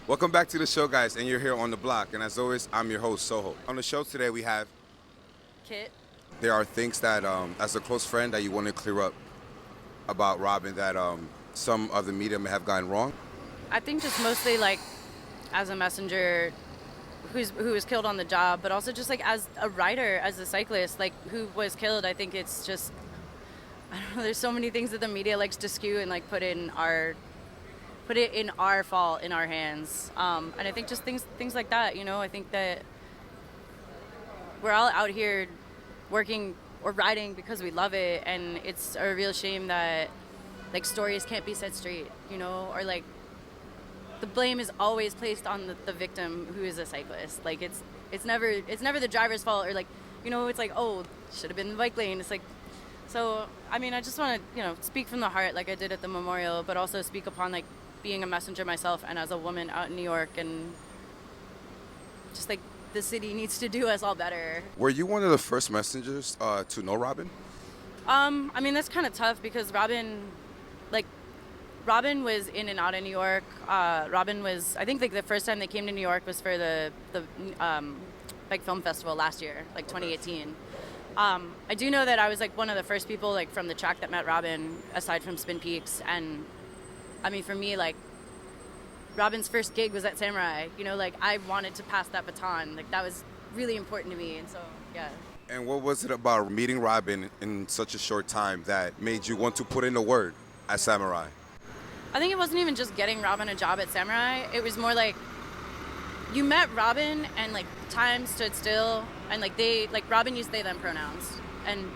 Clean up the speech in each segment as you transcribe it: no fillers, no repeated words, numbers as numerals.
Welcome back to the show, guys, and you're here on the block. And as always, I'm your host, Soho. On the show today, we have Kit. there are things that, as a close friend, that you want to clear up about Robyn that some of the media may have gotten wrong. I think just mostly like as a messenger who was killed on the job, but also just like as a rider, as a cyclist, like who was killed. I think it's just, I don't know, there's so many things that the media likes to skew and like put it in our fault, in our hands. And I think just things like that, I think that we're all out here working or riding because we love it, and it's a real shame that like stories can't be set straight, or like the blame is always placed on the victim who is a cyclist. Like it's never the driver's fault, or like, it's like, oh, should have been in the bike lane. It's like, so I mean, I just want to speak from the heart like I did at the memorial, but also speak upon like being a messenger myself and as a woman out in New York, and just like the city needs to do us all better. Were you one of the first messengers to know Robyn? I mean, that's kind of tough because Robyn was in and out of New York. Robyn was, I think, like the first time they came to New York was for the Bike Film Festival last year, like 2018. I do know that I was like one of the first people like from the track that met Robyn, aside from Spin Peaks. And I mean, for me, like Robyn's first gig was at Samurai. Like I wanted to pass that baton. Like that was really important to me, and so yeah. And what was it about meeting Robyn in such a short time that made you want to put in a word at Samurai? I think it wasn't even just getting Robyn a job at Samurai. It was more like you met Robyn and like time stood still, and like Robyn used they them pronouns, and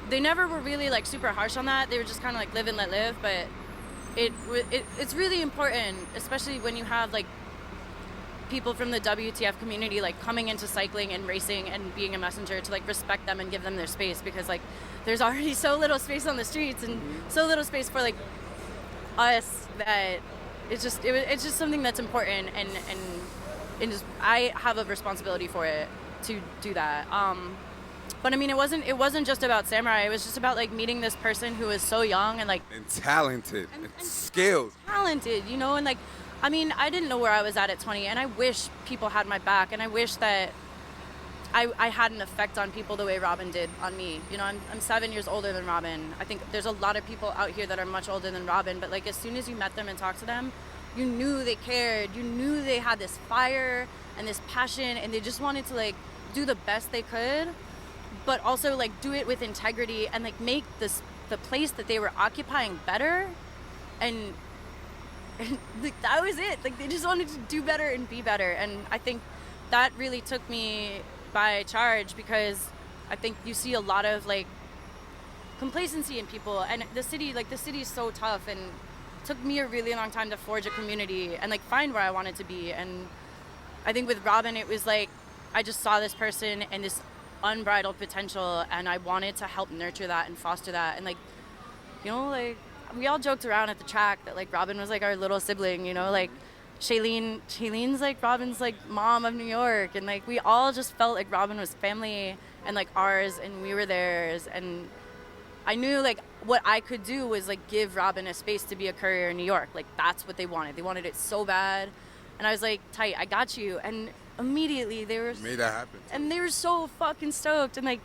they never were really like super harsh on that. They were just kind of like live and let live. But it's really important, especially when you have like people from the WTF community like coming into cycling and racing and being a messenger, to like respect them and give them their space, because like there's already so little space on the streets and so little space for like us, that it's just something that's important, and just, I have a responsibility for it to do that. But I mean, it wasn't just about Samurai. It was just about like meeting this person who was so young and like Talented and skilled. Talented, and like, I mean, I didn't know where I was at 20, and I wish people had my back, and I wish that I had an effect on people the way Robyn did on me. I'm 7 years older than Robyn. I think there's a lot of people out here that are much older than Robyn, but like as soon as you met them and talked to them, you knew they cared. You knew they had this fire and this passion, and they just wanted to like do the best they could, but also like do it with integrity and like make the place that they were occupying better. And like, that was it. Like they just wanted to do better and be better. And I think that really took me by charge, because I think you see a lot of like complacency in people, and the city is so tough, and it took me a really long time to forge a community and like find where I wanted to be. And I think with Robyn, it was like I just saw this person and this unbridled potential, and I wanted to help nurture that and foster that. And like, like we all joked around at the track that like Robyn was like our little sibling, like Shailene's like Robyn's like mom of New York, and like we all just felt like Robyn was family and like ours, and we were theirs. And I knew like what I could do was like give Robyn a space to be a courier in New York. Like that's what they wanted. They wanted it so bad, and I was like, tight, I got you. And immediately they were Made that happen. and they were so fucking stoked. And like,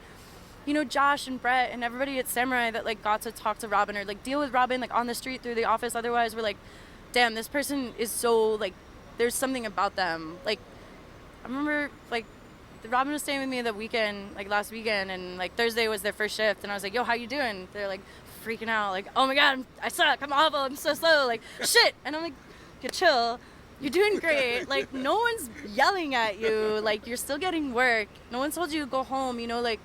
Josh and Brett and everybody at Samurai that like got to talk to Robyn or like deal with Robyn like on the street through the office, otherwise we're like, damn, this person is so like, there's something about them. Like I remember like Robyn was staying with me the weekend, like last weekend, and like Thursday was their first shift, and I was like, yo, how you doing? They're like freaking out, like, oh my god, I suck, I'm awful, I'm so slow, like shit. And I'm like, get chill, you're doing great. Like no one's yelling at you, like you're still getting work, no one told you to go home, like.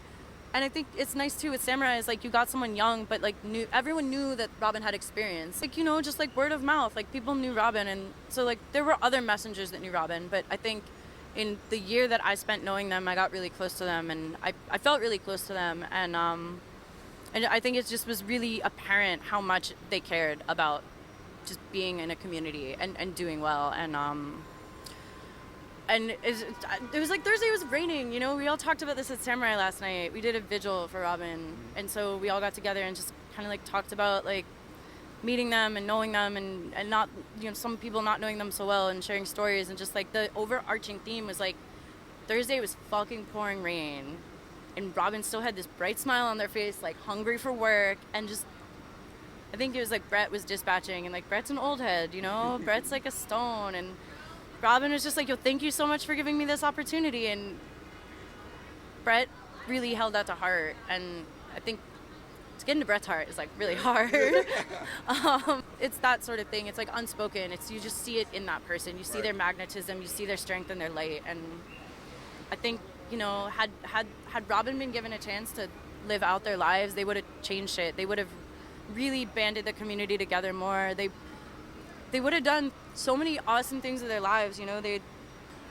And I think it's nice too with Samurai is like you got someone young, but like everyone knew that Robyn had experience. Like, just like word of mouth, like people knew Robyn. And so like there were other messengers that knew Robyn, but I think in the year that I spent knowing them, I got really close to them, and I felt really close to them. And I think it just was really apparent how much they cared about just being in a community and doing well. And it was like Thursday was raining, we all talked about this at Samurai last night. We did a vigil for Robyn, and so we all got together and just kind of like talked about like meeting them and knowing them and not, some people not knowing them so well and sharing stories, and just like the overarching theme was like Thursday was fucking pouring rain and Robyn still had this bright smile on their face, like hungry for work, and just I think it was like Brett was dispatching, and like Brett's an old head, Brett's like a stone, and Robyn was just like, yo, thank you so much for giving me this opportunity, and Brett really held that to heart, and I think to get into Brett's heart is like really hard. It's that sort of thing. It's like unspoken. You just see it in that person. You see their magnetism. You see their strength and their light. And I think had Robyn been given a chance to live out their lives, they would have changed it. They would have really banded the community together more. They would have done so many awesome things with their lives.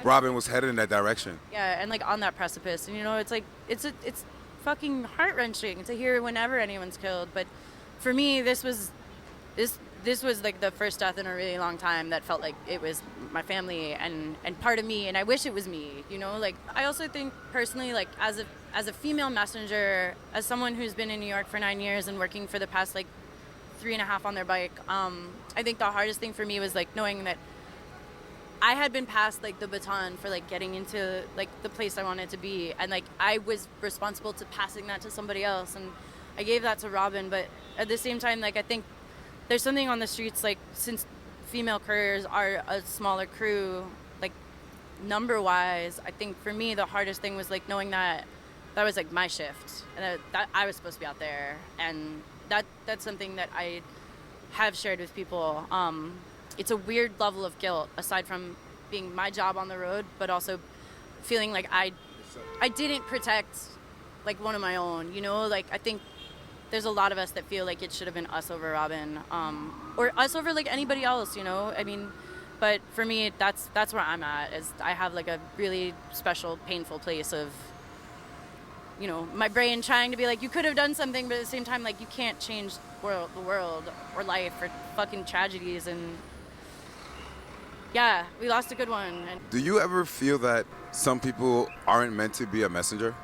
Robyn was headed in that direction. Yeah, and like on that precipice, and it's like it's fucking heart-wrenching to hear whenever anyone's killed. But for me, this was like the first death in a really long time that felt like it was my family and part of me, and I wish it was me. Like I also think personally, like as a female messenger, as someone who's been in New York for 9 years and working for the past like 3.5 on their bike, I think the hardest thing for me was like knowing that I had been passed like the baton for like getting into like the place I wanted to be, and like I was responsible to passing that to somebody else, and I gave that to Robyn. But at the same time, like I think there's something on the streets, like since female couriers are a smaller crew, like number wise, I think for me the hardest thing was like knowing that was like my shift, and that I was supposed to be out there, and that's something that I have shared with people. It's a weird level of guilt, aside from being my job on the road, but also feeling like I didn't protect like one of my own, like I think there's a lot of us that feel like it should have been us over Robyn, or us over like anybody else, I mean, but for me, that's where I'm at, is I have like a really special, painful place of, my brain trying to be like, you could have done something, but at the same time, like you can't change the world or life or fucking tragedies. And yeah, we lost a good one. And Do you ever feel that some people aren't meant to be a messenger?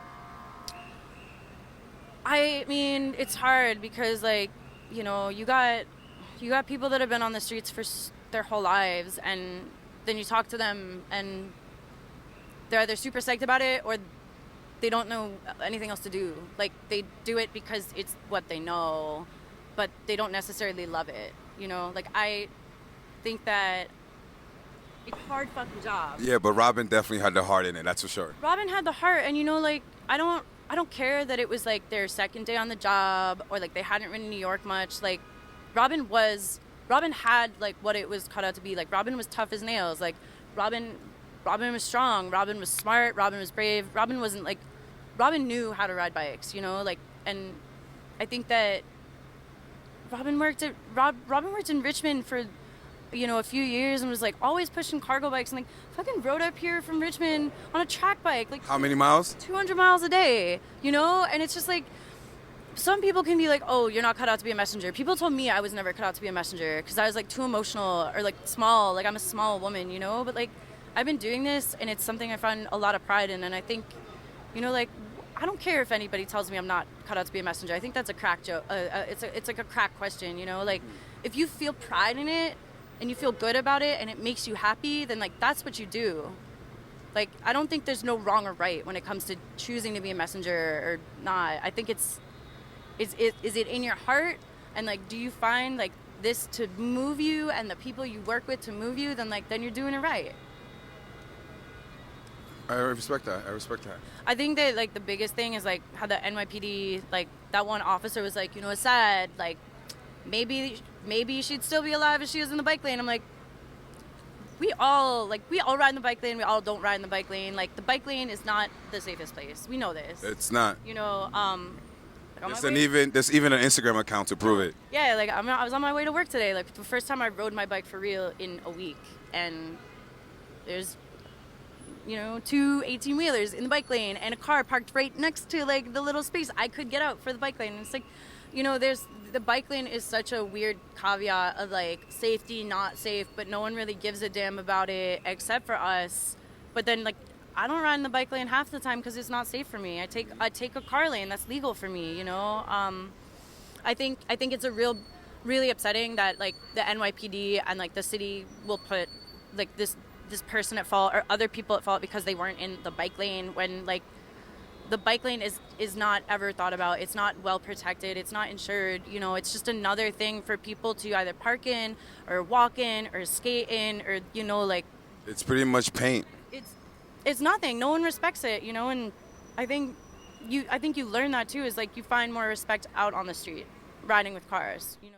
I mean, it's hard because like, you got people that have been on the streets for their whole lives, and then you talk to them and they're either super psyched about it or they don't know anything else to do. Like they do it because it's what they know, but they don't necessarily love it. Like I think that it's a hard fucking job. Yeah, but Robyn definitely had the heart in it, that's for sure. Robyn had the heart, and like I don't care that it was like their second day on the job or like they hadn't ridden New York much. Like Robyn had like what it was cut out to be. Like Robyn was tough as nails. Like Robyn was strong. Robyn was smart. Robyn was brave. Robyn knew how to ride bikes, like, and I think that Robyn worked in Richmond for a few years and was like always pushing cargo bikes, and like fucking rode up here from Richmond on a track bike, like how many miles? 200 miles a day, and it's just like some people can be like, oh, you're not cut out to be a messenger. People told me I was never cut out to be a messenger because I was like too emotional or like small, like I'm a small woman, but like I've been doing this and it's something I find a lot of pride in, and I think like I don't care if anybody tells me I'm not cut out to be a messenger. I think that's a crack joke. It's like a crack question, like if you feel pride in it and you feel good about it and it makes you happy, then like that's what you do. Like I don't think there's no wrong or right when it comes to choosing to be a messenger or not. I think is it in your heart, and like do you find like this to move you and the people you work with to move you, then you're doing it right. I respect that. I think that like the biggest thing is like how the NYPD, like that one officer was like, it's sad, like maybe she'd still be alive if she was in the bike lane. I'm like, we all ride in the bike lane. We all don't ride in the bike lane. Like the bike lane is not the safest place. We know this. It's not. There's even an Instagram account to prove it. Yeah, like I was on my way to work today. Like the first time I rode my bike for real in a week, and there's 2 18-wheelers in the bike lane and a car parked right next to like the little space I could get out for the bike lane. And it's like, there's the bike lane is such a weird caveat of like safety, not safe, but no one really gives a damn about it except for us. But then like I don't ride in the bike lane half the time because it's not safe for me. I take a car lane that's legal for me. I think it's a real really upsetting that like the NYPD and like the city will put like this person at fault or other people at fault because they weren't in the bike lane, when like the bike lane is not ever thought about. It's not well protected. It's not insured. You know, it's just another thing for people to either park in or walk in or skate in, or, you know, like It's pretty much paint. it's nothing. No one respects it, you know, and I think you learn that too, is like you find more respect out on the street riding with cars, you know.